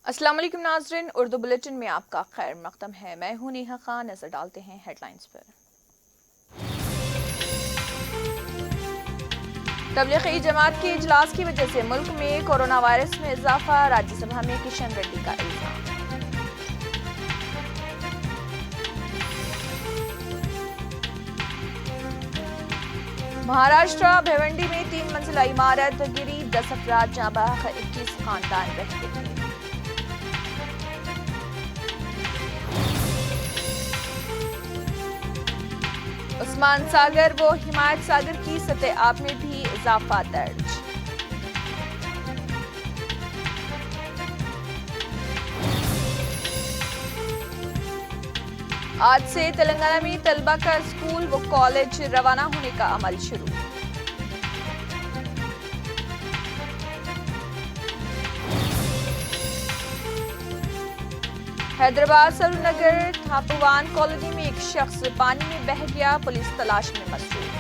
अस्सलाम वालेकुम नाज़रीन, उर्दू बुलेटिन में आपका खैर मक़दम है। मैं हूं नेहा खान। नजर डालते हैं हेडलाइंस पर। तबलीगी जमात के इजलास की वजह से मुल्क में कोरोना वायरस में इजाफा, राज्यसभा में किशन रेड्डी का इल्जाम। महाराष्ट्र भिवंडी में 3 मंजिला इमारत गिरी, 10 अफराद जाँ बहक, 21 खानदान रह गए। उस्मान सागर व हिमायत सागर की सतह आब में भी इजाफा दर्ज। आज से तेलंगाना में तलबा का स्कूल व कॉलेज रवाना होने का अमल शुरू। हैदराबाद सरूनगर थापुवान कॉलोनी में एक शख्स पानी में बह गया, पुलिस तलाश में मसरूफ।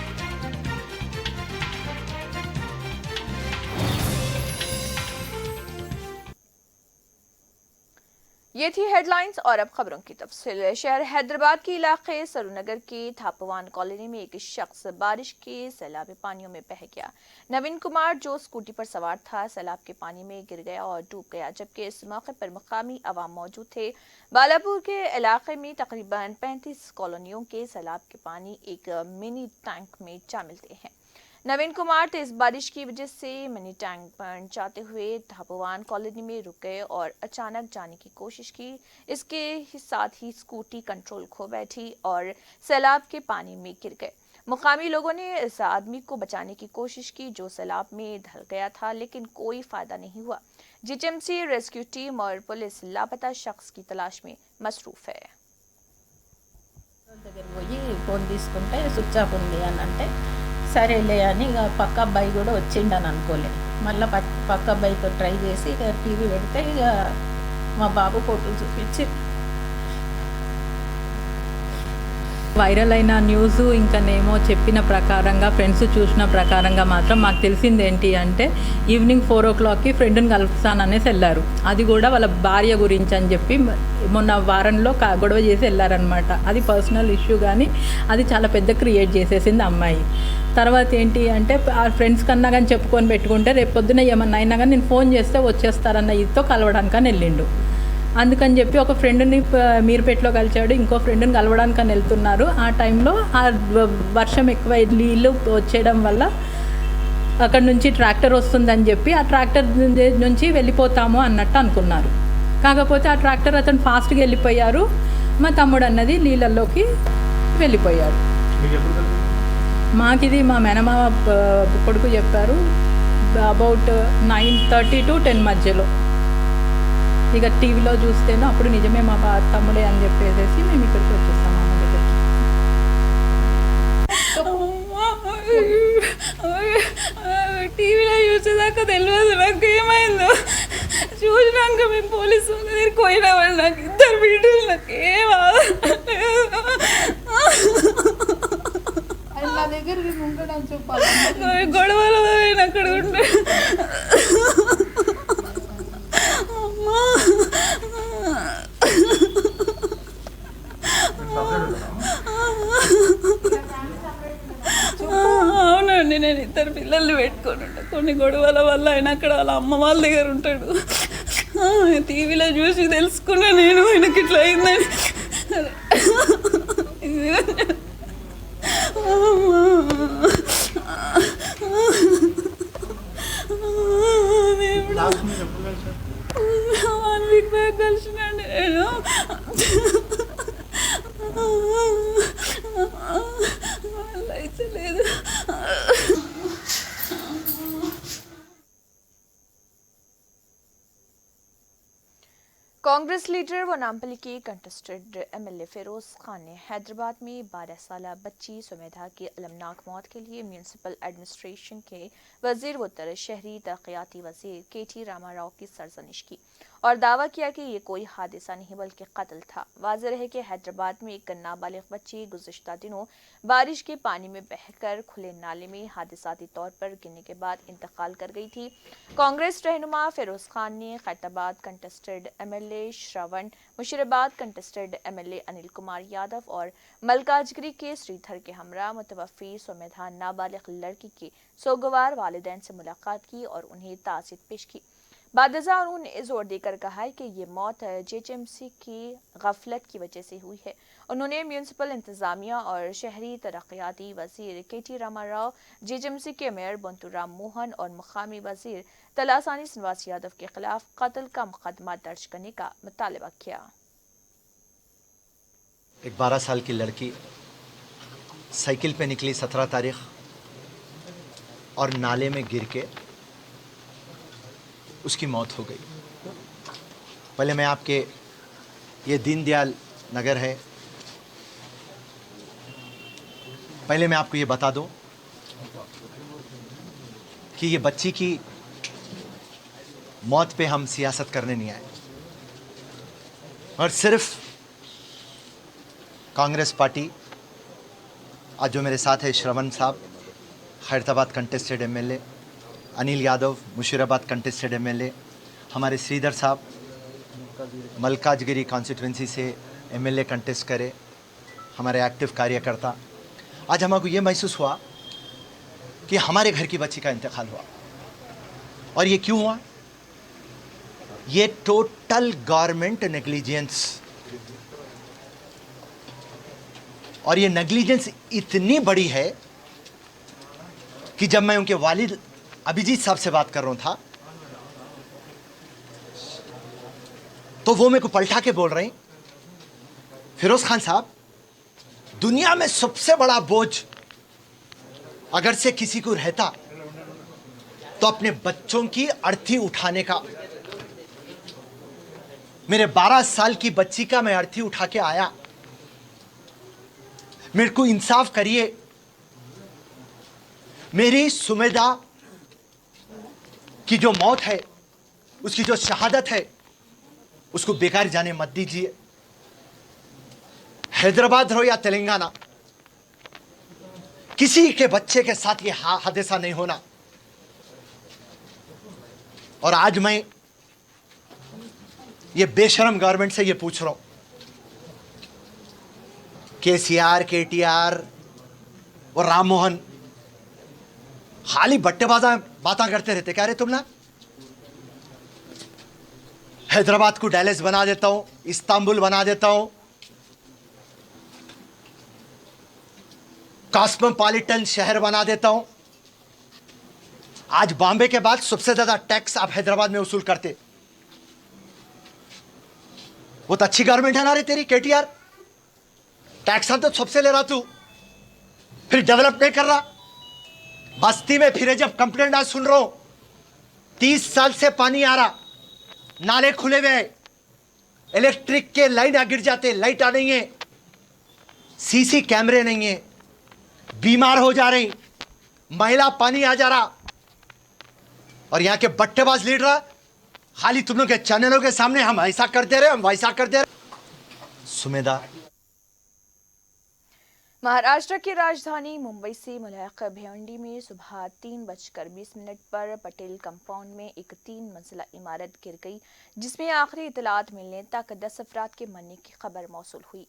ये थी हेडलाइंस और अब खबरों की तफसील। शहर हैदराबाद के इलाके सरूनगर की थापुवान कॉलोनी में एक शख्स बारिश के सैलाबी पानियों में बह गया। नवीन कुमार जो स्कूटी पर सवार था सैलाब के पानी में गिर गया और डूब गया, जबकि इस मौके पर मकामी अवाम मौजूद थे। बालापुर के इलाके में तकरीबन 35 कॉलोनियों के सैलाब के पानी एक मिनी टैंक में जा मिलते हैं। नवीन कुमार तेज बारिश की वजह से मिनी टैंक पर जाते हुए थापुवान कॉलोनी में रुक गए और अचानक जाने की कोशिश की। इसके साथ ही स्कूटी कंट्रोल खो बैठी और सैलाब के पानी में गिर गए। मुकामी लोगों ने इस आदमी को बचाने की कोशिश की जो सैलाब में ढल गया था, लेकिन कोई फायदा नहीं हुआ। जीएचएमसी रेस्क्यू टीम और पुलिस लापता शख्स की तलाश में मसरूफ है। సరేలే అని ఇక పక్క అబ్బాయి కూడా వచ్చిండని అనుకోలే. మళ్ళీ పక్క అబ్బాయితో ట్రై చేసి ఇక టీవీ పెడితే ఇక మా బాబు ఫోటో చూపించి వైరల్ అయిన న్యూస్ ఇంకానేమో చెప్పిన ప్రకారంగా ఫ్రెండ్స్ చూసిన ప్రకారంగా మాత్రం మాకు తెలిసింది ఏంటి అంటే ఈవినింగ్ 4 o'clockకి ఫ్రెండ్ని కలుపుతాననేసి వెళ్ళారు. అది కూడా వాళ్ళ భార్య గురించి అని చెప్పి మొన్న వారంలో గొడవ చేసి వెళ్ళారనమాట. అది పర్సనల్ ఇష్యూ, కానీ అది చాలా పెద్ద క్రియేట్ చేసేసింది అమ్మాయి. తర్వాత ఏంటి అంటే ఆ ఫ్రెండ్స్ కన్నా కానీ చెప్పుకొని పెట్టుకుంటే రేపు పొద్దున ఏమన్నా అయినా కానీ నేను ఫోన్ చేస్తే వచ్చేస్తారన్న ఇదితో కలవడానికని వెళ్ళిండు. అందుకని చెప్పి ఒక ఫ్రెండ్ని మీర్పేటలో కలిచాడు, ఇంకో ఫ్రెండ్ని కలవడానికని వెళ్తున్నారు. ఆ టైంలో ఆ వర్షం ఎక్కువ నీళ్ళు వచ్చేయడం వల్ల అక్కడ నుంచి ట్రాక్టర్ వస్తుందని చెప్పి ఆ ట్రాక్టర్ నుంచి వెళ్ళిపోతాము అన్నట్టు అనుకున్నారు. కాకపోతే ఆ ట్రాక్టర్ అతను ఫాస్ట్గా వెళ్ళిపోయారు. మా తమ్ముడు అన్నది నీళ్ళల్లోకి వెళ్ళిపోయాడు. మాకిది మా మేనమామ కొడుకు చెప్పారు అబౌట్ 9:30 to 10 మధ్యలో. ఇక టీవీలో చూస్తేనో అప్పుడు నిజమే మా తమ్ముడే అని చెప్పేసి మేము ఇక్కడికి వచ్చేస్తాం అమ్మ దగ్గరికి. టీవీలో చూసేదాకా తెలియదు నాకు ఏమైందో. చూసినాక మేము పోలీసు దగ్గరికి పోయినామని నాకు 2 బిడ్డలు, నాకు ఏమా దగ్గరికి ఉంటాడని చెప్పాలి. గొడవలు అక్కడ ఉంటే అవునండి, నేను 2 పిల్లల్ని పెట్టుకొని ఉంటాను. కొన్ని గొడవల వల్ల ఆయన అక్కడ వాళ్ళ అమ్మ వాళ్ళ దగ్గర ఉంటాడు. టీవీలో చూసి తెలుసుకున్నా నేను ఆయనకి ఇట్లా అయిందని. వన్ వీక్ బ్యాక్ కలిసినండి నేను. అయితే లేదు. कांग्रेस लीडर व नामपल्ली के कंटेस्टेड एमएलए फिरोज खान ने हैदराबाद में 12 साल बच्ची सुमेधा की अलमनाक मौत के लिए म्यूनिसिपल एडमिनिस्ट्रेशन के वजीर व शहरी तरक्याती वजीर केटी रामाराव की सरजनिश की और दावा किया कि ये कोई हादसा नहीं बल्कि कत्ल था। वाज़ेह है कि हैदराबाद में एक नाबालिग बच्ची गुज़िश्ता दिनों बारिश के पानी में बहकर खुले नाले में हादसाती तौर पर गिरने के बाद इंतकाल कर गई थी। कांग्रेस रहनुमा फिरोज खान ने खैरताबाद कंटेस्टेड एमएलए श्रवण, मुशीराबाद कंटेस्टेड एमएलए अनिल कुमार यादव और मलकाजगिरी के श्रीधर के हमरा मुतवफ़ी सुमेधा नाबालिग लड़की के सोगवार वालिदैन से मुलाकात की और उन्हें ताज़ियत पेश की। बादजा उन्होंने जोर देकर कहा है कि ये मौत जेएचएमसी की गफलत की वजह से हुई है। उन्होंने म्यूनिसिपल इंतजामिया और शहरी तरक्याती वजीर केटी रामाराव, जेएचएमसी के मेयर बंतूराम मोहन और मुकामी वजीर तलासानी श्रीनिवास यादव के खिलाफ कत्ल का मुकदमा दर्ज करने का मुतालबा किया। एक 12 साल की लड़की साइकिल पे निकली 17 तारीख और नाले में गिर के उसकी मौत हो गई। पहले मैं आपके ये दीनदयाल नगर है, पहले मैं आपको ये बता दूं कि ये बच्ची की मौत पे हम सियासत करने नहीं आए और सिर्फ कांग्रेस पार्टी, आज जो मेरे साथ है श्रवण साहब Khairatabad contested MLA, Anil Yadav Musheerabad contested MLA, हमारे श्रीधर साहब मलकाजगिरी कॉन्स्टिट्यूंसी से एमएलए कंटेस्ट करे, हमारे एक्टिव कार्यकर्ता, आज हमको ये महसूस हुआ कि हमारे घर की बच्ची का इंतकाल हुआ। और ये क्यों हुआ? ये टोटल गवर्नमेंट नेग्लिजेंस, और ये नेग्लिजेंस इतनी बड़ी है कि जब मैं उनके वालिद अभिजीत साहब से बात कर रहा था तो वो मेरे को पलटा के बोल रहे हैं, फिरोज खान साहब, दुनिया में सबसे बड़ा बोझ अगर से किसी को रहता तो अपने बच्चों की अर्थी उठाने का। मेरे 12 साल की बच्ची का मैं अर्थी उठा के आया, मेरे को इंसाफ करिए। मेरी सुमेधा की जो मौत है, उसकी जो शहादत है, उसको बेकार जाने मत दीजिए। हैदराबाद हो या तेलंगाना, किसी के बच्चे के साथ ये हादसा नहीं होना। और आज मैं ये बेशरम गवर्नमेंट से ये पूछ रहा हूं, केसीआर, केटीआर और राम मोहन खाली बट्टेबाजा बातें करते रहते क्या रे तुम ना? हैदराबाद को डैलेस बना देता हूं, इस्तांबुल बना देता हूं, कॉस्मोपॉलिटन शहर बना देता हूं। आज बॉम्बे के बाद सबसे ज्यादा टैक्स आप हैदराबाद में वसूल करते। वो तो अच्छी गवर्नमेंट है ना रे तेरी केटीआर, टैक्स तो सबसे ले रहा तू, फिर डेवलप नहीं कर रहा। बस्ती में फिर जब कंप्लेंट आज सुन रहा हूं, 30 साल से पानी आ रहा, नाले खुले हुए हैं, इलेक्ट्रिक के लाइन गिर जाते, लाइट आ नहीं है, सीसी कैमरे नहीं है, बीमार हो जा रही महिला, पानी आ जा रहा। और यहां के बट्टेबाज लीडर खाली तुम लोग के चैनलों के सामने हम ऐसा करते रहे, हम वैसा करते रहे। सुमेधा महाराष्ट्र की राजधानी मुंबई से मुल्क भिवंडी में सुबह 3:20 पर पटेल कंपाउंड में एक 3 मंजिला इमारत गिर गई, जिसमें आखिरी इतलात मिलने तक 10 अफराद के मरने की खबर मौसूल हुई।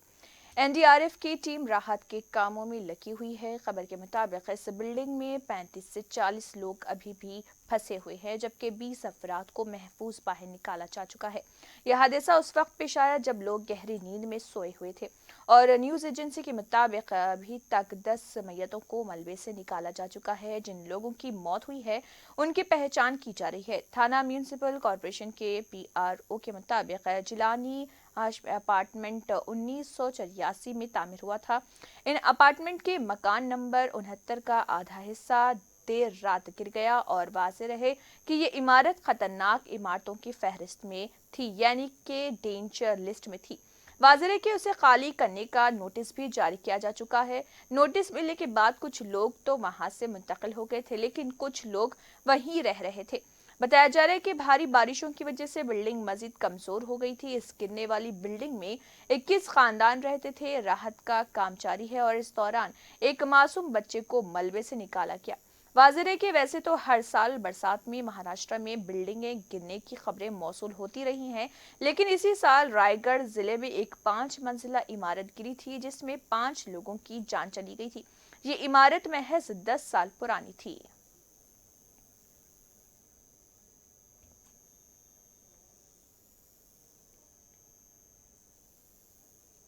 एनडीआरएफ की टीम राहत के कामों में लगी हुई है। खबर के मुताबिक इस बिल्डिंग में 35 से 40 लोग अभी भी फंसे हुए हैं, जबकि 20 अफराद को महफूज बाहर निकाला जा चुका है। यह हादसा उस वक्त पेश आया जब लोग गहरी नींद में सोए हुए थे और न्यूज़ एजेंसी के मुताबिक अभी तक 10 मैयतों को मलबे से निकाला जा चुका है। जिन लोगों की मौत हुई है उनकी पहचान की जा रही है। थाना म्यूनिसिपल कॉर्पोरेशन के पीआरओ के मुताबिक जिलानी अपार्टमेंट 1984 में तामीर हुआ था। इन अपार्टमेंट के मकान नंबर 69 का आधा हिस्सा देर रात गिर गया और वाज़ेह रहे कि ये इमारत खतरनाक इमारतों की फहरिस्त में थी, यानी कि डेंजर लिस्ट में थी। वाज़ेह है कि उसे खाली करने का नोटिस भी जारी किया जा चुका है। नोटिस मिलने के बाद कुछ लोग तो वहां से मुंतकिल हो गए थे, लेकिन कुछ लोग वहीं रह रहे थे। बताया जा रहा है कि भारी बारिशों की वजह से बिल्डिंग मजीद कमजोर हो गई थी। इस गिरने वाली बिल्डिंग में 21 खानदान रहते थे। राहत का काम जारी है और इस दौरान एक मासूम बच्चे को मलबे से निकाला गया। वाज़ेह है कि वैसे तो हर साल बरसात में महाराष्ट्र में बिल्डिंगें गिरने की खबरें मौसूल होती रही हैं, लेकिन इसी साल रायगढ़ जिले में एक 5 मंजिला इमारत गिरी थी, जिसमें 5 लोगों की जान चली गई थी। ये इमारत महज 10 साल पुरानी थी।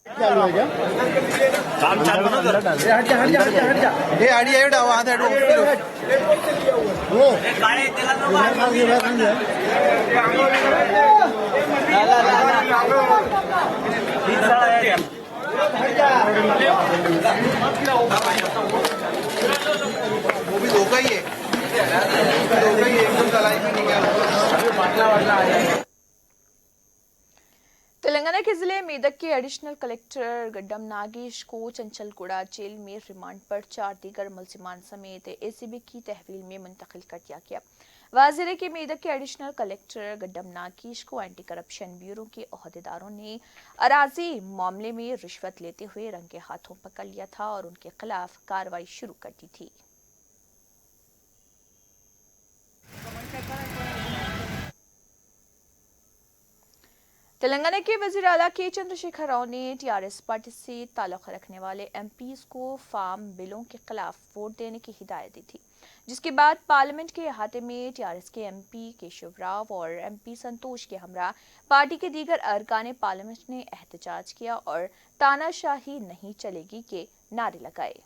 काम चालू ना ये आड़ी है वहां वो भी धोखा ही है, एकदम तलाई में नहीं गया। तेलंगाना के जिले मेदक के एडिशनल कलेक्टर गड्डम नागेश को चंचलगुड़ा जेल में रिमांड पर 4 दीगर मुलजिमान समेत एसीबी की तहवील में मुंतकिल कर दिया गया। वाज़ेह है कि मेदक के एडिशनल कलेक्टर गड्डम नागेश को एंटी करप्शन ब्यूरो के ओहदेदारों ने अराजी मामले में रिश्वत लेते हुए रंगे हाथों पकड़ लिया था और उनके खिलाफ कार्रवाई शुरू कर दी थी। तेलंगाना के वजीर आला के चंद्रशेखर राव ने टीआरएस पार्टी से ताल्लुक रखने वाले एमपीज को फार्म बिलों के खिलाफ वोट देने की हिदायत दी थी, जिसके बाद पार्लियामेंट के अहाते में टीआरएस के एमपी केशव राव और एमपी संतोष के हमरा पार्टी के दीगर अरकान पार्लियामेंट ने एहतजाज किया और तानाशाही नहीं चलेगी के नारे लगाए।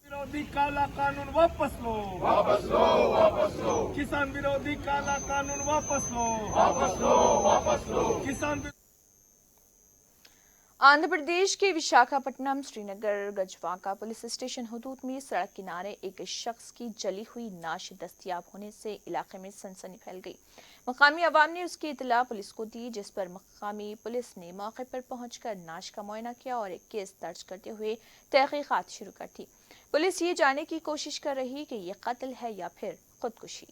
विरोधी काला कानून वापस लो, वापस लो, वापस लो। किसान विरोधी काला कानून वापस लो, वापस लो, वापस लो। किसान आंध्र प्रदेश के विशाखापट्टनम श्रीनगर गजवाका पुलिस स्टेशन हदूद में सड़क किनारे एक शख्स की जली हुई नाश दस्तयाब होने से इलाके में सनसनी फैल गई। मकामी अवाम ने उसकी इतला पुलिस को दी, जिस पर मकामी पुलिस ने मौके पर पहुंचकर नाश का मुआयना किया और एक केस दर्ज करते हुए तहकीकात शुरू कर दी। पुलिस ये जानने की कोशिश कर रही कि ये कत्ल है या फिर खुदकुशी।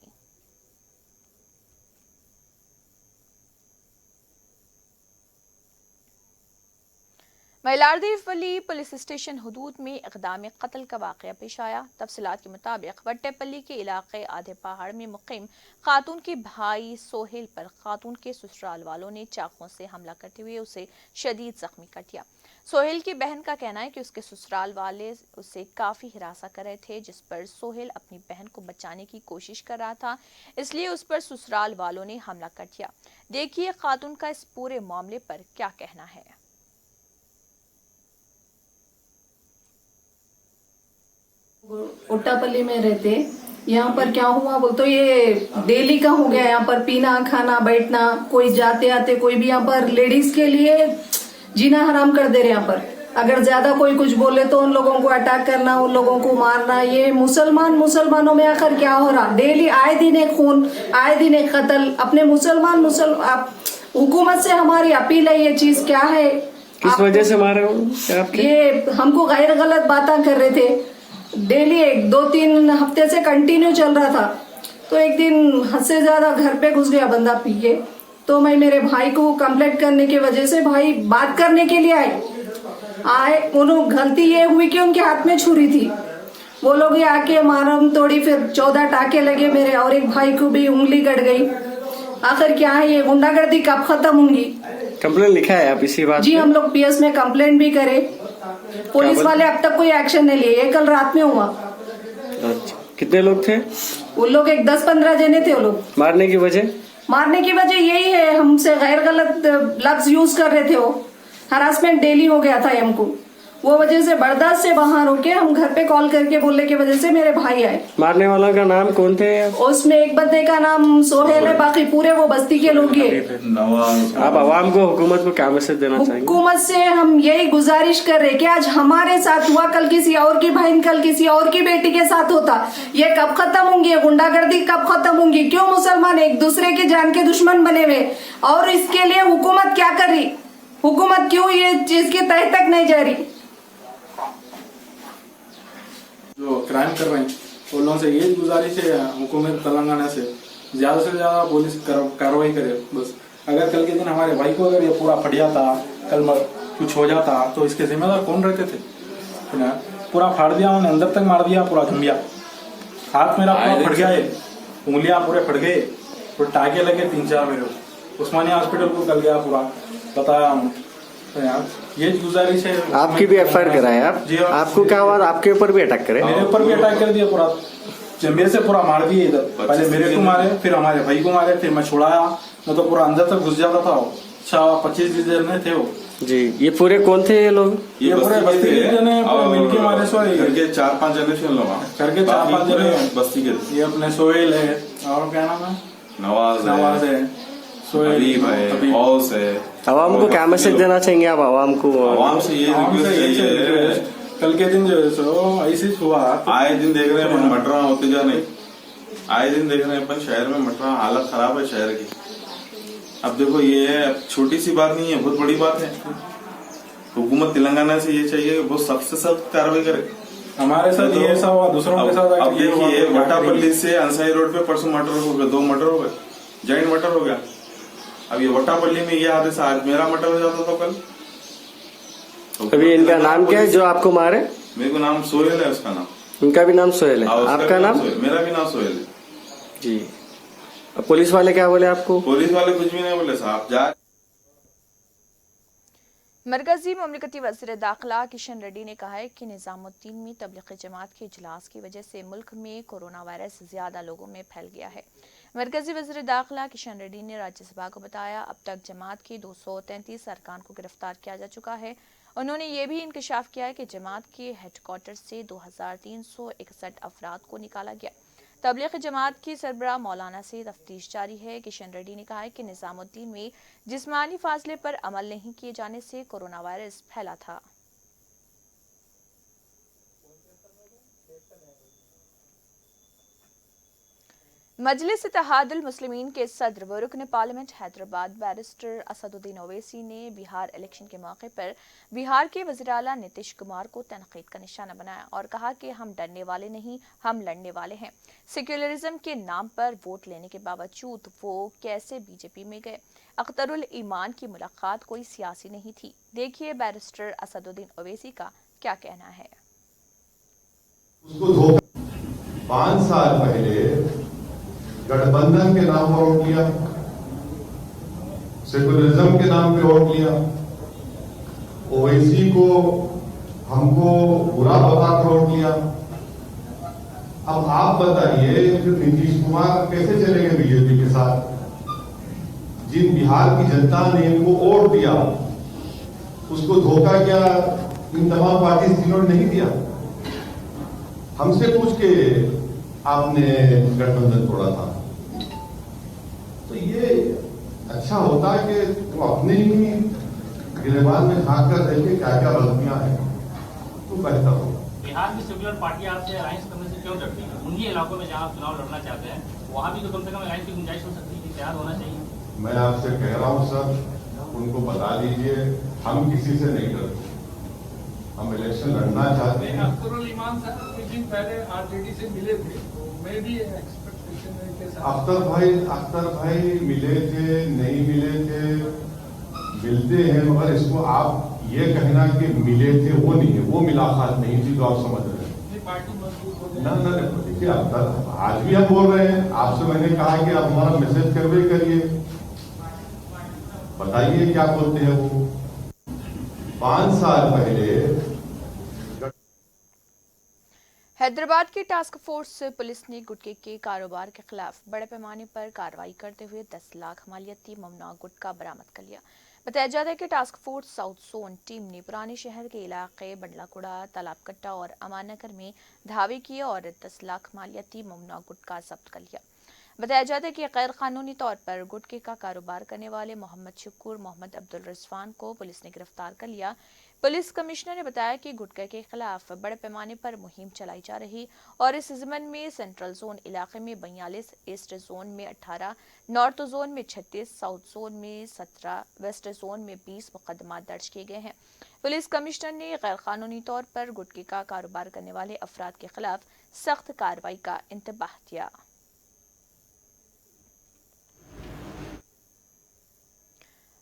मैलारदेवपल्ली पुलिस स्टेशन हदूद में इक़दाम कत्ल का वाक़या पेश आया। तफसीलात के मुताबिक वट्टेपल्ली के इलाके आधे पहाड़ में मुक़ीम खातून के भाई सोहेल पर खातून के ससुराल वालों ने चाकुओं से हमला करते हुए उसे शदीद जख्मी कर दिया। सोहेल की बहन का कहना है कि उसके ससुराल वाले उसे काफ़ी हिरासा कर रहे थे, जिस पर सोहेल अपनी बहन को बचाने की कोशिश कर रहा था, इसलिए उस पर ससुराल वालों ने हमला कर दिया। देखिए खातून का इस पूरे मामले पर क्या कहना है। ओट्टापल्ली में रहते, यहाँ पर क्या हुआ बोल तो ये डेली का हो गया। यहाँ पर पीना खाना बैठना, कोई जाते आते कोई भी यहाँ पर लेडीज के लिए जीना हराम कर दे रहे। यहाँ पर अगर ज्यादा कोई कुछ बोले तो उन लोगों को अटैक करना, उन लोगों को मारना। ये मुसलमानों में आकर क्या हो रहा, डेली आए दिन एक खून, आए दिन एक कत्ल। अपने हुकूमत से हमारी अपील है, ये चीज क्या है, किस वजह से मारे हो? ये हमको गैर गलत बातें कर रहे थे। डेली 2-3 हफ्ते से कंटिन्यू चल रहा था। तो एक दिन हद से ज्यादा घर पे घुस गया बंदा पी के। तो मैं मेरे भाई को कंप्लेंट करने की वजह से भाई बात करने के लिए आए। उन्होंने गलती ये हुई कि उनके हाथ में छुरी थी। वो लोग आके मारम तोड़ी, फिर 14 टाके लगे मेरे और एक भाई को भी उंगली कट गई। आखिर क्या है, ये गुंडागर्दी कब खत्म होंगी? कंप्लेंट लिखा है आप इसी बात? जी, हम लोग पीएस में कंप्लेंट भी करे। पुलिस वाले अब तक कोई एक्शन नहीं लिए। ये कल रात में हुआ। अच्छा, कितने लोग थे? वो लोग 10-15 जने थे। वो लोग मारने की वजह यही है, हमसे गैर गलत लफ्ज यूज कर रहे थे। वो हरासमेंट डेली हो गया था हमको। वो वजह से बर्दाश्त से बाहर होके हम घर पे कॉल करके बोलने की वजह से मेरे भाई आए। मारने वालों का नाम कौन थे आप? उसमें एक बंदे का नाम सोहेल है, बाकी पूरे वो बस्ती के लोग ही हैं। आप आवाम को, हुकूमत को क्या मैसेज देना चाहेंगे? हुकूमत से हम यही गुजारिश कर रहे कि आज हमारे साथ हुआ, कल किसी और की बहन, कल किसी और की बेटी के साथ होता। ये कब खत्म होंगी? ये गुंडागर्दी कब खत्म होंगी? क्यों मुसलमान एक दूसरे के जान के दुश्मन बने हुए? और इसके लिए हुकूमत क्या कर रही? हुकूमत क्यों ये चीज की तह तक नहीं जा रही? जो क्राइम कर रहे हैं उन लोगों से ये गुजारिश है हुकूमत तेलंगाना से ज़्यादा पुलिस कार्रवाई करे। बस अगर कल के दिन हमारे भाई को अगर ये पूरा फट जाता, कल कुछ हो जाता तो इसके जिम्मेदार कौन रहते थे? ना पूरा फाड़ दिया उन्होंने, अंदर तक मार दिया, पूरा झुंबिया, हाथ मेरा पूरा फट गया है, उंगलियां पूरे फट गए, तो टाके लगे 3-4 मेरे। उस्मानिया हॉस्पिटल को कल गया, पूरा बताया हूँ। तो यार ये गुजारिश है। आपकी भी एफआईआर कराए आप? जी, आपको क्या हुआ? आपके ऊपर भी अटैक करे? मेरे ऊपर भी अटैक कर दिया, पूरा मेरे से पूरा मार दिए इधर। पहले मेरे को मारे, फिर हमारे भाई को मारे, फिर मैं छुड़ाया, मैं तो पूरा अंदर तक घुस जाता था। 25 जने थे वो। जी, ये पूरे कौन थे ये लोग? ये पूरे बस्ती के जने मिलके मारे। सोहेल करके 4-5 जने सुन लो, करके 4-5 जने बस्ती के। ये अपने सोहेल है, और क्या नाम है, नवाज है, हबीब है, हौस है। आवाम को क्या मैसेज देना चाहेंगे आप? आवाम को, आवाम से ये चाहिए, कल के दिन जो है सो ऐसे हुआ। आए दिन देख रहे हैं मटरा होते जा नहीं, आए दिन देख रहे हैं अपन शहर में मटरा, हालत खराब है शहर की। अब देखो ये छोटी सी बात नहीं है, बहुत बड़ी बात है। हुकूमत तेलंगाना से ये चाहिए बहुत सख्त से सख्त कार्रवाई करे। हमारे साथ ये ऐसा हुआ, दूसरों के साथ। अब देखिए वटापल्ली से अंसाई रोड पे परसों मटर हो गए, 2 मटर हो गए, जॉइंट मटर हो गया। अब ये वटापल्ली में ये हादसा, आज मेरा मटर हो जाता तो कल। अभी इनका नाम क्या है जो आपको मारे? मेरे को नाम सोहेल है, उसका नाम। इनका भी नाम सोहेल है? आपका नाम? मेरा भी नाम सोहेल है जी। अब पुलिस वाले क्या बोले आपको? पुलिस वाले कुछ भी नहीं बोले साहब। जा मरकजी ममलिकती वज़ीर दाखिला किशन रेड्डी ने कहा है कि निज़ामुद्दीन में तबलीगी जमात के इजलास की वजह से मुल्क में कोरोना वायरस ज्यादा लोगों में फैल गया है। मरकजी वज़ीर दाखिला किशन रेड्डी ने राज्यसभा को बताया अब तक जमात के 233 अरकान को गिरफ्तार किया जा चुका है। उन्होंने ये भी इंकशाफ किया है कि जमात के हेडक्वार्टर से 2361 अफराद को निकाला गया। तबलीगी जमात की सरबराह मौलाना से तफ्तीश जारी है। किशन रेड्डी ने कहा है कि निज़ामुद्दीन में जिस्मानी फासले पर अमल नहीं किए जाने से कोरोना वायरस फैला था। मजलिस इत्तेहादुल मुस्लिमीन के सदर व रुकन पार्लियामेंट हैदराबाद बैरिस्टर असदुद्दीन ओवैसी ने बिहार इलेक्शन के मौके पर बिहार के वज़ीर आला नीतीश कुमार को तनकीद का निशाना बनाया और कहा कि हम डरने वाले नहीं, हम लड़ने वाले हैं। सेक्युलरिज्म के नाम पर वोट लेने के बावजूद वो कैसे बीजेपी में गए। अख्तरुल ईमान की मुलाकात कोई सियासी नहीं थी। देखिए बैरिस्टर असदुद्दीन ओवैसी का क्या कहना है। 5 साल पहले गठबंधन के नाम पर वोट लिया, सेकुलरिज्म के नाम पे वोट लिया, ओवैसी को हमको बुरा बताकर वोट लिया। अब आप बताइए फिर नीतीश कुमार कैसे चलेंगे बीजेपी के साथ? जिन बिहार की जनता ने इनको वोट दिया उसको धोखा क्या इन तमाम पार्टी तीनों ने नहीं दिया? हमसे पूछ के आपने गठबंधन तोड़ा था। तो ये अच्छा होता है कि तुम अपने ही गिरेबान में झांक कर देखे क्या क्या गलतियां हैं तो बेहतर हो। बिहार में सेक्युलर पार्टी आपसे अलायंस करने से क्यों डरती है? उन्हीं इलाकों में जहां आप चुनाव लड़ना चाहते हैं वहां भी तो कम से कम अलायंस की गुंजाइश हो सकती है, तैयार होना चाहिए। मैं आपसे कह रहा हूं सर, उनको बता दीजिए हम किसी से नहीं डरते, हम इलेक्शन लड़ना चाहते हैं। अख्तरुल ईमान साहब कुछ दिन पहले आरजेडी से मिले थे, तो मैं भी एक्सपेक्टेशन के साथ। अख्तर भाई मिले थे नहीं मिले थे, मिलते हैं, मगर इसको आप ये कहना कि मिले थे वो नहीं है, वो मुलाकात नहीं थी, तो आप समझ रहे हैं। पार्टी मजबूत हो ना देखिए आज भी हम बोल रहे हैं आपसे, मैंने कहा कि आप हमारा मैसेज कन्वे करिए, बताइए क्या बोलते हैं वो। 5 साल पहले हैदराबाद की टास्क फोर्स पुलिस ने गुटखे के कारोबार के खिलाफ बड़े पैमाने पर कार्रवाई करते हुए 10 लाख मालियती ममनुआ गुटखा बरामद कर लिया। बताया जाता है कि task force south zone team ने पुराने शहर के इलाके बंडलाकुड़ा, तालाबकट्टा और अमाननगर में धावे किए और 10 लाख मालियती ममनुआ गुटखा जब्त कर लिया। बताया जाता है कि गैर कानूनी तौर पर गुटखे का कारोबार करने वाले मोहम्मद शुक्र, मोहम्मद अब्दुल रिजवान को पुलिस ने गिरफ्तार कर लिया। पुलिस कमिश्नर ने बताया कि गुटखे के खिलाफ बड़े पैमाने पर मुहिम चलाई जा रही और इस ज़िम्मन में सेंट्रल जोन इलाके में 42, ईस्ट जोन में 18, नॉर्थ जोन में 36, साउथ जोन में 17, वेस्ट जोन में 20 मुकदमा दर्ज किए गए हैं। पुलिस कमिश्नर ने गैर कानूनी तौर पर गुटखे का कारोबार करने वाले अफराद के खिलाफ सख्त कार्रवाई का इंतबाह किया।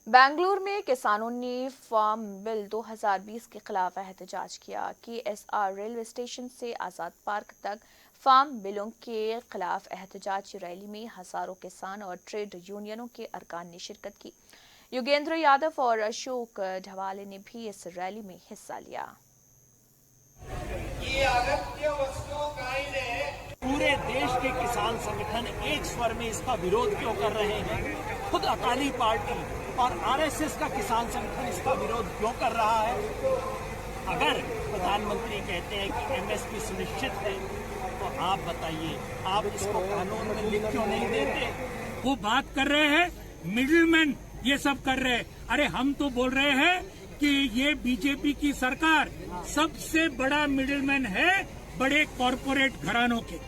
बेंगलुरु में किसानों ने फार्म बिल 2020 के खिलाफ एहतजाज किया। KSR रेलवे स्टेशन से आज़ाद पार्क तक फार्म बिलों के खिलाफ एहतजाजी रैली में हजारों किसान और ट्रेड यूनियनों के अरकान ने शिरकत की। योगेंद्र यादव और अशोक ढवाले ने भी इस रैली में हिस्सा लिया। ये अगत्य वस्तुओं का आईन है। पूरे देश के किसान संगठन एक स्वर में इसका विरोध क्यों कर रहे हैं? खुद अकाली पार्टी और RSS का किसान संगठन इसका विरोध क्यों कर रहा है? अगर प्रधानमंत्री कहते हैं कि MSP सुनिश्चित है, तो आप बताइए, आप इसको कानून में लिख क्यों नहीं देते? वो बात कर रहे हैं मिडिलमैन ये सब कर रहे हैं। अरे हम तो बोल रहे हैं कि ये बीजेपी की सरकार सबसे बड़ा मिडिलमैन है बड़े कॉरपोरेट घरानों के।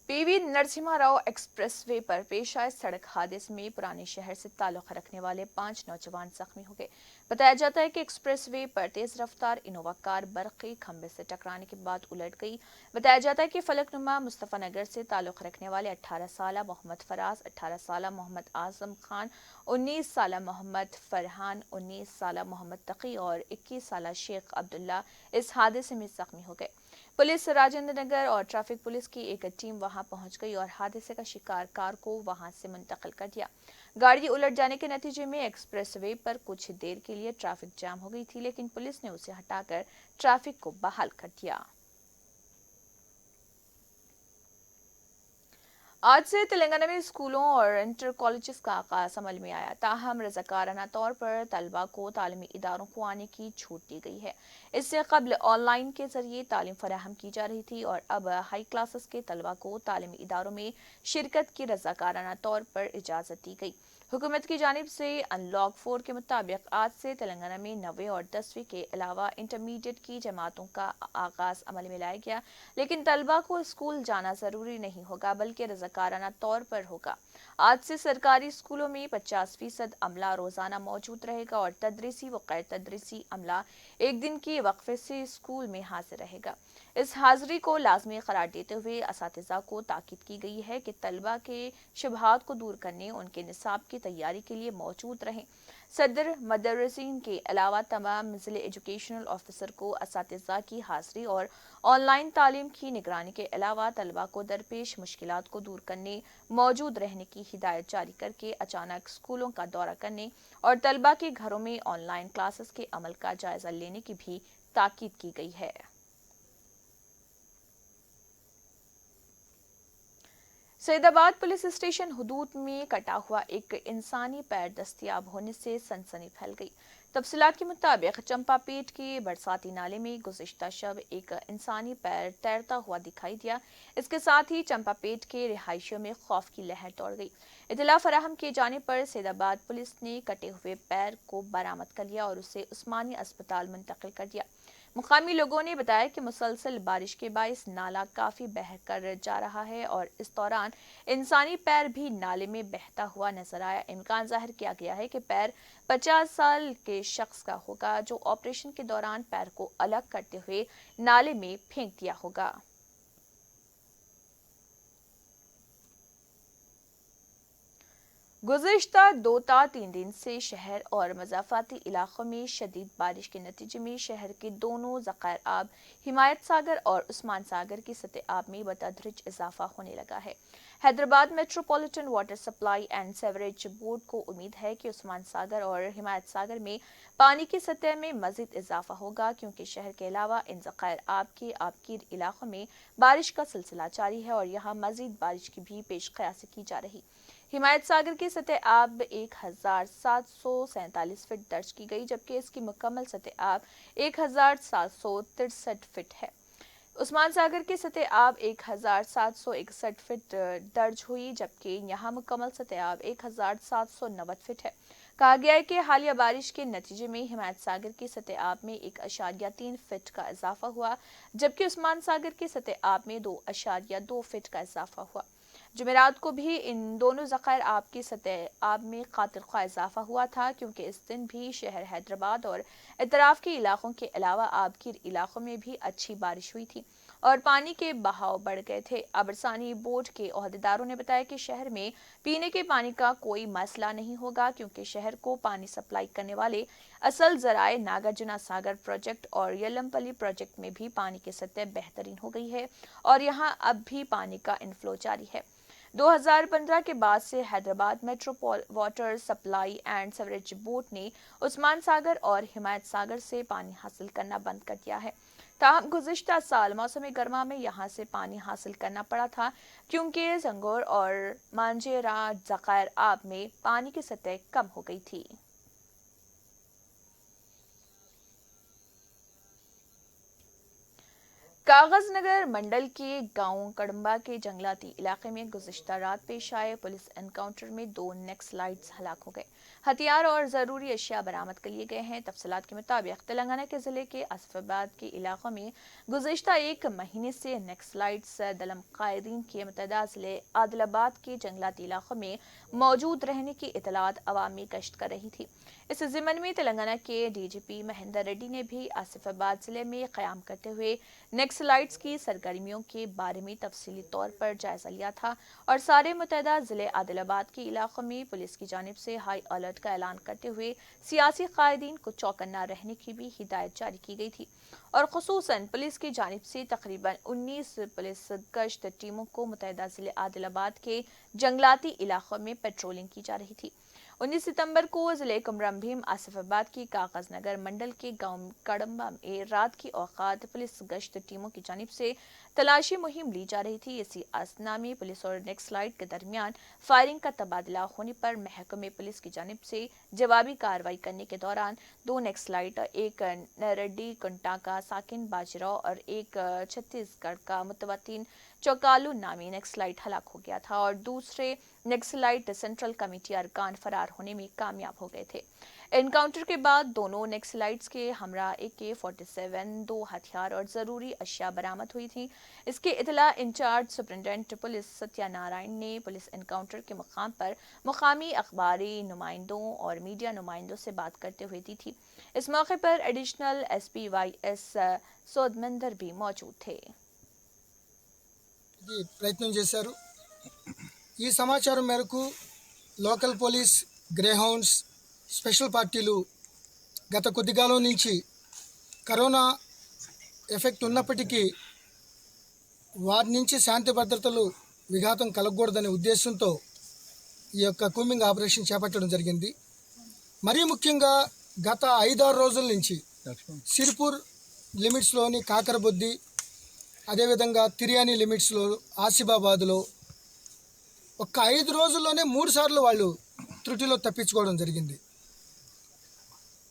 PV नरसिम्हा राव एक्सप्रेसवे पर पेश आए सड़क हादसे में पुराने शहर से ताल्लुक रखने वाले 5 नौजवान जख्मी हो गए। बताया जाता है कि एक्सप्रेसवे पर तेज रफ्तार इनोवा कार बरक़ी खंबे से टकराने के बाद उलट गई। बताया जाता है कि फलकनुमा मुस्तफ़ा नगर से ताल्लुक रखने वाले 18 साला मोहम्मद फराज, 18 साला मोहम्मद आजम खान, 19 साला मोहम्मद फरहान, 19 साला मोहम्मद तकी और 21 साला शेख अब्दुल्ला इस हादसे में जख्मी हो गए। पुलिस राजेंद्र नगर और ट्रैफिक पुलिस की एक टीम वहां पहुंच गई और हादसे का शिकार कार को वहां से मुंतकिल कर दिया। गाड़ी उलट जाने के नतीजे में एक्सप्रेसवे पर कुछ देर के लिए ट्रैफिक जाम हो गई थी, लेकिन पुलिस ने उसे हटाकर ट्रैफिक को बहाल कर दिया। आज से तेलंगाना में स्कूलों और इंटर कॉलेजेस का आगाज अमल में आया। ताहम रज़ाकाराना तौर पर तलबा को तालीमी इदारों को आने की छूट दी गई है। इससे कबल ऑनलाइन के जरिए तालीम फराहम की जा रही थी और अब हाई क्लासेस के तलबा को तालीमी इदारों में शिरकत की रज़ाकाराना तौर पर इजाज़त दी गई। हुकूमत की जानिब से अनलॉक 4 के मुताबिक आज से तेलंगाना में 9वीं और 10वीं के अलावा इंटरमीडिएट की जमातों का आगाज अमल में लाया गया, लेकिन तलबा को स्कूल जाना जरूरी नहीं होगा बल्कि रज़ाकाराना तौर पर होगा। आज से सरकारी स्कूलों में 50% अमला रोजाना मौजूद रहेगा और तदरीसी व गैर तदरीसी अमला एक दिन की वक्फे से स्कूल में हाजिर रहेगा। इस हाजिरी को लाजमी करार देते हुए असातिज़ा को ताकीद की गई है कि तलबा के शुबहात को दूर करने उनके निसाब की तैयारी के लिए मौजूद रहें। सदर मदरसीन के अलावा तमाम ज़िले एजुकेशनल ऑफिसर को असातिज़ा की हाजिरी और ऑनलाइन तालीम की निगरानी के अलावा तलबा को दरपेश मुश्किलात को दूर करने, मौजूद रहने की हिदायत जारी करके अचानक स्कूलों का दौरा करने और तलबा के घरों में ऑनलाइन क्लासेस के अमल का जायजा लेने की भी ताकीद की गई है। सैदाबाद पुलिस स्टेशन हुदूद में कटा हुआ एक इंसानी पैर दस्तयाब होने से सनसनी फैल गई। तफसीलात के मुताबिक चंपापेट के बरसाती नाले में गुज़िश्ता शब एक इंसानी पैर तैरता हुआ दिखाई दिया। इसके साथ ही चंपापेट के रिहायशियों में खौफ की लहर दौड़ गई। इतला फराहम किए जाने पर सैदाबाद पुलिस ने कटे हुए पैर को बरामद कर लिया और उसे उस्मानी अस्पताल मुंतकिल कर दिया। मुकामी लोगों ने बताया कि मुसलसल बारिश के बायस नाला काफी बह कर जा रहा है और इस दौरान इंसानी पैर भी नाले में बहता हुआ नजर आया। इम्कान जाहिर किया गया है कि पैर 50 साल के शख्स का होगा जो ऑपरेशन के दौरान पैर को अलग करते हुए नाले में फेंक दिया होगा। गुज़िश्ता 2-3 दिन से शहर और मज़ाफ़ाती इलाक़ों में शदीद बारिश के नतीजे में शहर के दोनों ज़ख़ायर आब हिमायत सागर और उस्मान सागर की सतह आब में बतदरीज इजाफा होने लगा है। Hyderabad metropolitan water supply and sewerage board को उम्मीद है कि उस्मान सागर और हिमायत सागर में पानी की सतह में मज़ीद इजाफा होगा, क्योंकि शहर के अलावा इन ज़ख़ायर आब के आबगीर इलाक़ों में बारिश का सिलसिला जारी है और यहाँ मज़ीद बारिश की भी पेश क़यासी की जा रही। हिमायत सागर की सतह आब 1747 फीट दर्ज की गई, जबकि इसकी मुकम्मल सतह आब 1763 फीट है। उस्मान सागर की सतह आब 1761 फीट दर्ज हुई, जबकि यहाँ मुकम्मल सतह आब 1790 फीट है। कहा गया है कि हालिया बारिश के नतीजे में हिमायत सागर की सतह आब में 1.3 फीट का इजाफा हुआ, जबकि उस्मान सागर की सतह आब में 2.2 फीट का इजाफा हुआ। जुमेरात को भी इन दोनों ज़ख़ायर आब की सतह आब में कातिल ख़्वाह इजाफा हुआ था, क्योंकि इस दिन भी शहर हैदराबाद और इतराफ़ के इलाक़ों के अलावा आबगीर इलाक़ों में भी अच्छी बारिश हुई थी और पानी के बहाव बढ़ गए थे। अबरसानी बोर्ड के ओहदेदारों ने बताया कि शहर में पीने के पानी का कोई मसला नहीं होगा, क्योंकि शहर को पानी सप्लाई करने वाले असल ज़राए नागार्जुना सागर प्रोजेक्ट और यल्लमपल्ली प्रोजेक्ट में भी पानी की सतह बेहतरीन हो गई है और यहाँ अब भी पानी का इनफ्लो जारी है। 2015 के बाद से Hyderabad metropolitan water supply and sewerage board ने उस्मान सागर और हिमायत सागर से पानी हासिल करना बंद कर दिया है। ताहम गुज़िश्ता साल मौसम गर्मा में यहाँ से पानी हासिल करना पड़ा था, क्योंकि जंगोर और मांजेरा ज़ख़ायर आब में पानी की सतह कम हो गई थी। कागजनगर मंडल के गांव कड़म्बा के जंगलाती इलाके में गुज़िश्ता रात पेश आए पुलिस एनकाउंटर में 2 नक्सलाइट्स हलाक हो गए। हथियार और ज़रूरी अशिया बरामद कर लिए गए हैं। तफसीलात के मुताबिक तेलंगाना के ज़िले के आसिफाबाद के इलाकों में गुज़िश्ता 1 महीने से नक्सलाइट्स दलम कायदीन के मुतअद्दिद ज़िले आदिलाबाद के जंगलाती इलाकों में मौजूद रहने की इतलात अवामी गश्त कर रही थी। इस ज़िम्मन में तेलंगाना के डीजीपी महेंदर रेड्डी ने भी आसिफाबाद ज़िले में क़याम करते हुए नक्सलाइट्स की सरगर्मियों के बारे में तफसीली तौर पर जायजा लिया था और सारे मुतअद्दिद ज़िले आदिलाबाद के इलाकों में पुलिस की जानिब से हाई अलर्ट का ऐलान करते हुए सियासी कायदीन को चौकन्ना रहने की भी हिदायत जारी की गई थी और खुसूसन पुलिस की जानिब से तकरीबन 19 पुलिस गश्त टीमों को मुतअद्दिद ज़िले आदिलाबाद के जंगलाती इलाकों में पेट्रोलिंग की जा रही थी। 19 सितंबर को ज़िले कुमरम भीम आसिफाबाद की कागजनगर मंडल के गांव कड़म्बा में रात की औकात पुलिस गश्त टीमों की जानिब से तलाशी मुहिम ली जा रही थी। इसी असना में पुलिस और नक्सलाइट के दरमियान फायरिंग का तबादला होने पर महकमे पुलिस की जानिब से जवाबी कार्रवाई करने के दौरान 2 नक्सलाइट, एक नरेड्डी कुंटा का साकिन बाजीराव और एक छत्तीसगढ़ का मुतवत्तिन चौकालू नामी नक्सलाइट हलाक हो गया था और दूसरे नक्सलाइट सेंट्रल कमेटी अरकान फरार होने में कामयाब हो गए थे। एनकाउंटर के बाद दोनों नक्सलाइट्स के हमरा AK-47, 2 हथियार और ज़रूरी अशिया बरामद हुई थी। इसकी इतला इंचार्ज सुपरिटेंडेंट पुलिस सत्यानारायण ने पुलिस एनकाउंटर के मुकाम पर मुकामी अखबारी नुमाइंदों और मीडिया नुमाइंदों से बात करते हुए दी थी। इस मौके पर एडिशनल SP YS सोदमंदर भी मौजूद थे। ప్రయత్నం చేశారు। ఈ సమాచారం మేరకు లోకల్ పోలీస్, గ్రేహౌండ్స్, స్పెషల్ పార్టీలు గత కొద్దికాలం నుంచి కరోనా ఎఫెక్ట్ ఉన్నప్పటికీ వారి నుంచి శాంతి భద్రతలు విఘాతం కలగకూడదనే ఉద్దేశంతో ఈ యొక్క కూంబింగ్ ఆపరేషన్ చేపట్టడం జరిగింది। మరీ ముఖ్యంగా గత 5-6 రోజుల నుంచి సిరిపూర్ లిమిట్స్లోని కాకరబొద్ది, అదేవిధంగా తిరియాని లిమిట్స్లో ఆసిఫాబాద్లో ఒక 5 రోజుల్లోనే 3 సార్లు వాళ్ళు త్రుటిలో తప్పించుకోవడం జరిగింది।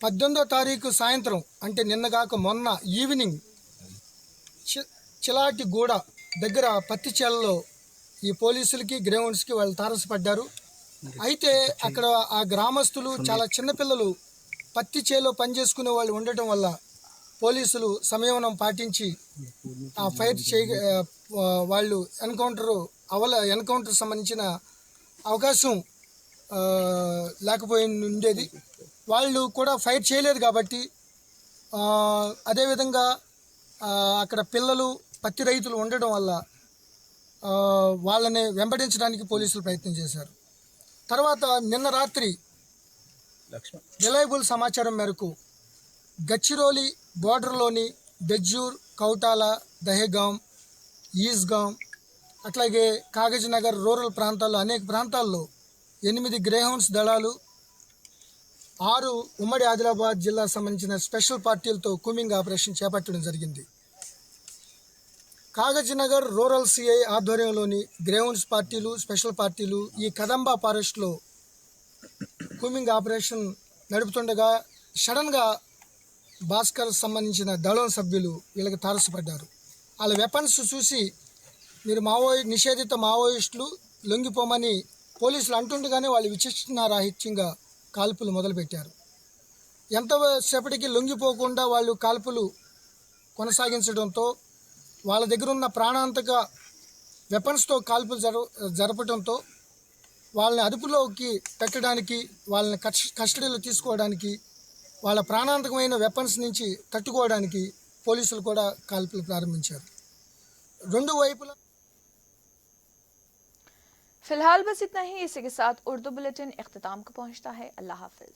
18వ తారీఖు సాయంత్రం అంటే నిన్నగాక మొన్న ఈవినింగ్ చిలాటిగూడ దగ్గర పత్తిచేలలో ఈ పోలీసులకి గ్రౌండ్స్కి వాళ్ళు తారసపడ్డారు। అయితే అక్కడ ఆ గ్రామస్తులు చాలా చిన్నపిల్లలు పత్తిచేలో పనిచేసుకునే వాళ్ళు ఉండటం వల్ల పోలీసులు సంయమనం పాటించి ఆ ఫైర్ వాళ్ళు ఎన్కౌంటర్ సంబంధించిన అవకాశం లేకపోయి ఉండేది। వాళ్ళు కూడా ఫైర్ చేయలేదు కాబట్టి అదేవిధంగా అక్కడ పిల్లలు, పత్తి రైతులు ఉండడం వల్ల వాళ్ళని వెంబడించడానికి పోలీసులు ప్రయత్నం చేశారు। తర్వాత నిన్న రాత్రి రిలయబుల్ సమాచారం మేరకు గచ్చిరోలి బోర్డర్లోని బెజ్జూర్, కౌటాల, దహేగాం, ఈస్గాం, అట్లాగే కాగజ్ నగర్ రూరల్ ప్రాంతాల్లో అనేక ప్రాంతాల్లో 8 గ్రేహౌండ్స్ దళాలు, 6 ఉమ్మడి ఆదిలాబాద్ జిల్లా సంబంధించిన స్పెషల్ పార్టీలతో కూంబింగ్ ఆపరేషన్ చేపట్టడం జరిగింది. కాగజ్ నగర్ రూరల్ సిఐ ఆధ్వర్యంలోని గ్రేహౌండ్స్ పార్టీలు, స్పెషల్ పార్టీలు ఈ కదంబా ఫారెస్ట్లో కూంబింగ్ ఆపరేషన్ నడుపుతుండగా సడన్గా భాస్కర్ సంబంధించిన దళం సభ్యులు వీళ్ళకి తారసపడ్డారు. వాళ్ళ వెపన్స్ చూసి మీరు నిషేధిత మావోయిస్టులు లొంగిపోమని పోలీసులు అంటుండగానే వాళ్ళు విచక్షణారాహిత్యంగా కాల్పులు మొదలుపెట్టారు. ఎంతసేపటికి లొంగిపోకుండా వాళ్ళు కాల్పులు కొనసాగించడంతో వాళ్ళ దగ్గర ఉన్న ప్రాణాంతక వెపన్స్తో కాల్పులు జరపడంతో వాళ్ళని అదుపులోకి పెట్టడానికి, వాళ్ళని కస్టడీలో తీసుకోవడానికి, వాళ్ళ ప్రాణాంతకమైన వెపన్స్ నుంచి తట్టుకోవడానికి పోలీసులు కూడా కాల్పులు ప్రారంభించారు. రెండు వైపులా फिलहाल बस इतना ही। इसी के साथ उर्दू बुलेटिन इख्तिताम को पहुंचता है। अल्लाह हाफिज।